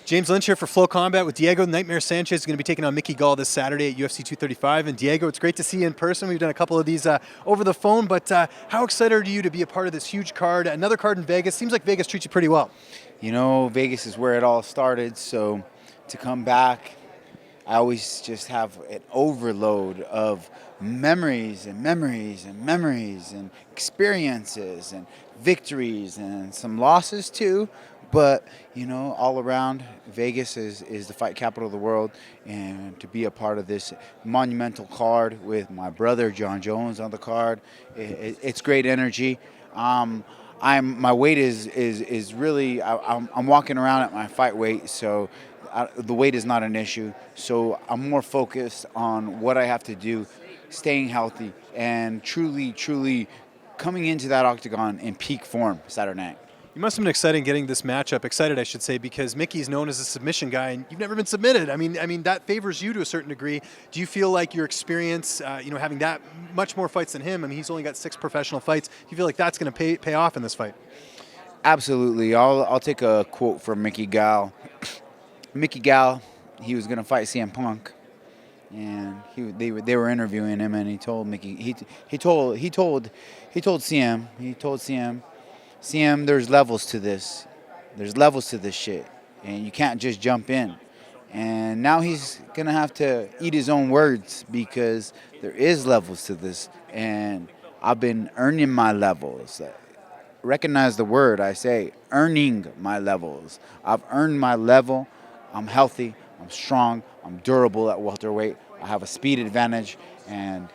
James Lynch here for Flow Combat with Diego. Nightmare Sanchez is going to be taking on Mickey Gall this Saturday at UFC 235. And Diego, it's great to see you in person. We've done a couple of these over the phone, but how excited are you to be a part of this huge card? Another card in Vegas. Seems like Vegas treats you pretty well. You know, Vegas is where it all started, so to come back, I always just have an overload of memories and memories and memories and experiences and victories and some losses too. But, you know, all around, Vegas is the fight capital of the world. And to be a part of this monumental card with my brother, John Jones, on the card, it's great energy. My weight is really, I'm walking around at my fight weight, so the weight is not an issue. So I'm more focused on what I have to do, staying healthy, and truly coming into that octagon in peak form Saturday night. You must have been excited, I should say, because Mickey's known as a submission guy, and you've never been submitted. I mean that favors you to a certain degree. Do you feel like your experience, having that much more fights than him? I mean, he's only got 6 professional fights. Do you feel like that's going to pay off in this fight? Absolutely. I'll take a quote from Mickey Gall. Mickey Gall, he was going to fight CM Punk, and they were interviewing him, and he told Mickey, he told CM. CM, there's levels to this. There's levels to this shit. And you can't just jump in. And now he's going to have to eat his own words because there is levels to this. And I've been earning my levels. Recognize the word I say, earning my levels. I've earned my level. I'm healthy. I'm strong. I'm durable at welterweight. I have a speed advantage. And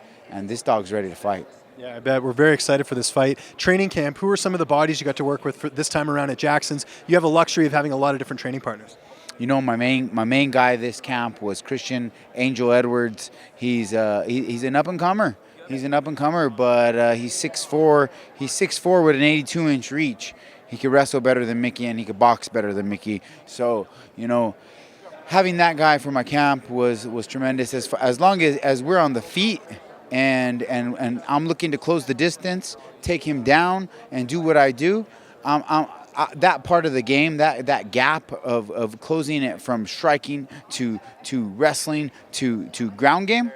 this dog's ready to fight. Yeah, I bet. We're very excited for this fight. Training camp, who are some of the bodies you got to work with for this time around at Jackson's? You have a luxury of having a lot of different training partners. You know, my main guy this camp was Christian Angel Edwards. He's an up-and-comer. He's an up-and-comer, but he's 6'4". He's 6'4" with an 82-inch reach. He could wrestle better than Mickey, and he could box better than Mickey. So, you know, having that guy for my camp was tremendous. As long as we're on the feet, and I'm looking to close the distance, take him down, and do what I do. That part of the game, that gap of closing it from striking to wrestling to ground game,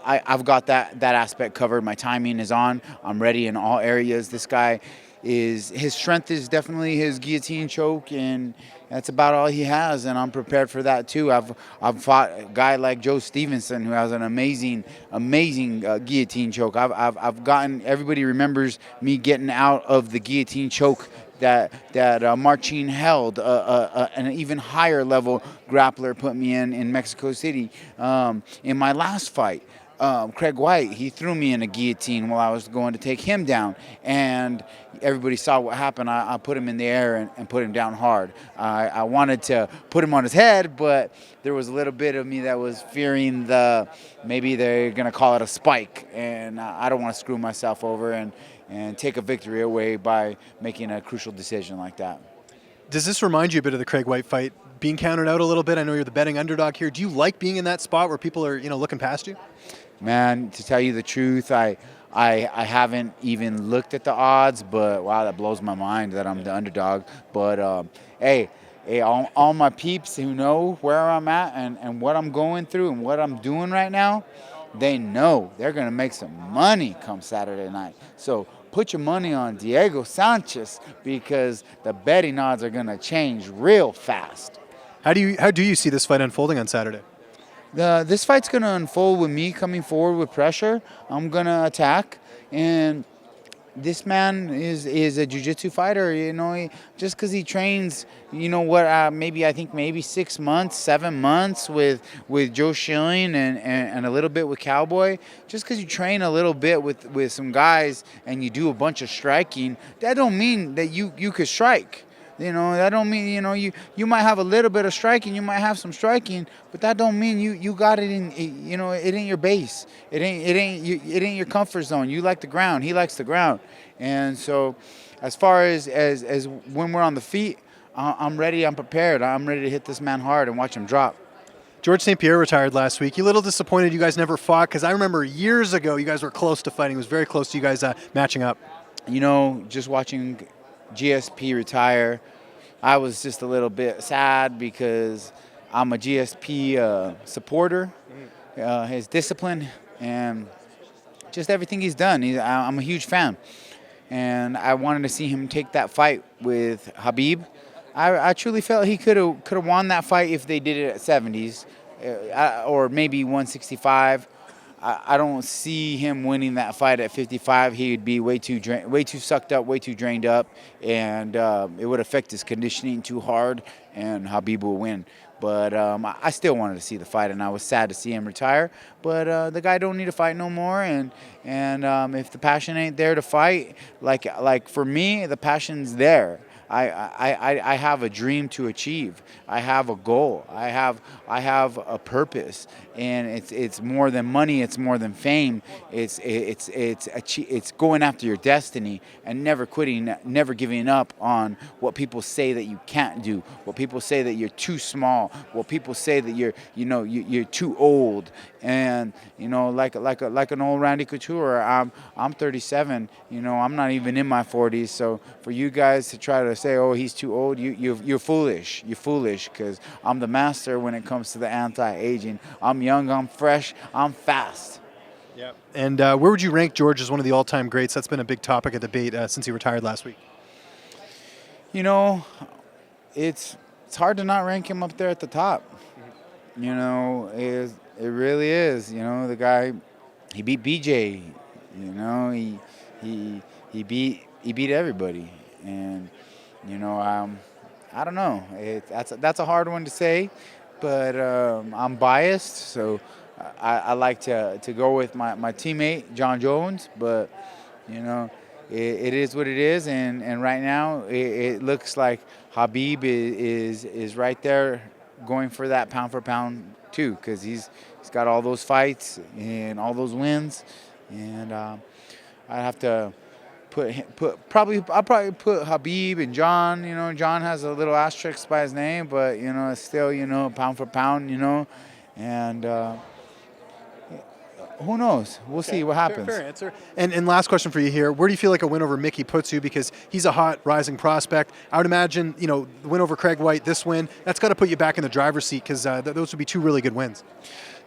I've got that aspect covered. My timing is on. I'm ready in all areas. This guy his strength is definitely his guillotine choke, and that's about all he has, and I'm prepared for that too. I've fought a guy like Joe Stevenson who has an amazing guillotine choke. I've gotten, everybody remembers me getting out of the guillotine choke that Marcin held. An even higher level grappler put me in Mexico City in my last fight. Craig White, he threw me in a guillotine while I was going to take him down, and everybody saw what happened. I put him in the air and put him down hard. I wanted to put him on his head, but there was a little bit of me that was fearing maybe they're going to call it a spike, and I don't want to screw myself over and take a victory away by making a crucial decision like that. Does this remind you a bit of the Craig White fight, being counted out a little bit? I know you're the betting underdog here. Do you like being in that spot where people are, looking past you? Man, to tell you the truth, I haven't even looked at the odds, but wow, that blows my mind that I'm the underdog. But hey, all my peeps who know where I'm at and what I'm going through and what I'm doing right now, they know they're going to make some money come Saturday night. So put your money on Diego Sanchez because the betting odds are going to change real fast. How do you see this fight unfolding on Saturday? This fight's going to unfold with me coming forward with pressure. I'm going to attack, and this man is a jiu-jitsu fighter. Just because he trains, maybe 6 months, 7 months with Joe Schilling and a little bit with Cowboy. Just because you train a little bit with some guys and you do a bunch of striking, that don't mean that you could strike. That don't mean, you might have a little bit of striking, you might have some striking, but that don't mean you got it in, it ain't your base. It ain't your comfort zone. You like the ground, he likes the ground. And so as far as when we're on the feet, I'm ready, I'm prepared. I'm ready to hit this man hard and watch him drop. George St. Pierre retired last week. You a little disappointed you guys never fought? Because I remember years ago you guys were close to fighting. It was very close to you guys matching up. Just watching GSP retire, I was just a little bit sad because I'm a GSP supporter, his discipline, and just everything he's done. I'm a huge fan, and I wanted to see him take that fight with Habib. I truly felt he could have won that fight if they did it at 70s, or maybe 165. I don't see him winning that fight at 55. He would be way too sucked up, way too drained up, and it would affect his conditioning too hard, and Habib will win. But I still wanted to see the fight, and I was sad to see him retire. But the guy don't need to fight no more, and if the passion ain't there to fight, like for me, the passion's there. I have a dream to achieve. I have a goal. I have a purpose, and it's more than money. It's more than fame. It's going after your destiny and never quitting, never giving up on what people say that you can't do, what people say that you're too small, what people say that you're too old. And like an old Randy Couture, I'm 37. I'm not even in my 40s. So for you guys to try to say, oh, he's too old, you're foolish. You're foolish, because I'm the master when it comes to the anti-aging. I'm young, I'm fresh, I'm fast. Yeah. And where would you rank George as one of the all-time greats? That's been a big topic of debate since he retired last week. It's hard to not rank him up there at the top. It really is. The guy, he beat BJ. He beat everybody, and I don't know. That's a hard one to say, but I'm biased, so I like to go with my teammate John Jones. But it is what it is, and right now it looks like Habib is right there going for that pound for pound too, because he's got all those fights and all those wins, and I have to I'll probably put Habib and John. John has a little asterisk by his name, but it's still pound for pound. And who knows? We'll see what happens. Fair answer. And last question for you here: where do you feel like a win over Mickey puts you? Because he's a hot rising prospect. I would imagine the win over Craig White, this win, that's got to put you back in the driver's seat, because those would be two really good wins.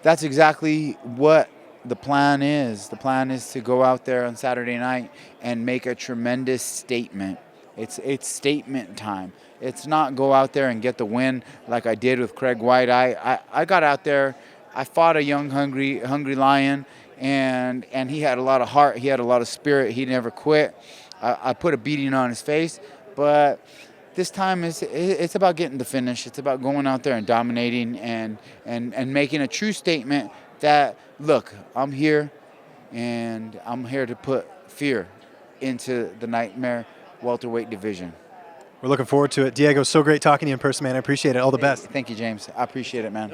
That's exactly what the plan is. The plan is to go out there on Saturday night and make a tremendous statement. It's statement time. It's not go out there and get the win like I did with Craig White. I got out there. I fought a young, hungry lion, and he had a lot of heart. He had a lot of spirit. He never quit. I put a beating on his face, but this time it's about getting the finish. It's about going out there and dominating and making a true statement that, look, I'm here, and I'm here to put fear into the nightmare welterweight division. We're looking forward to it. Diego, so great talking to you in person, man. I appreciate it. All the best. Thank you, James. I appreciate it, man.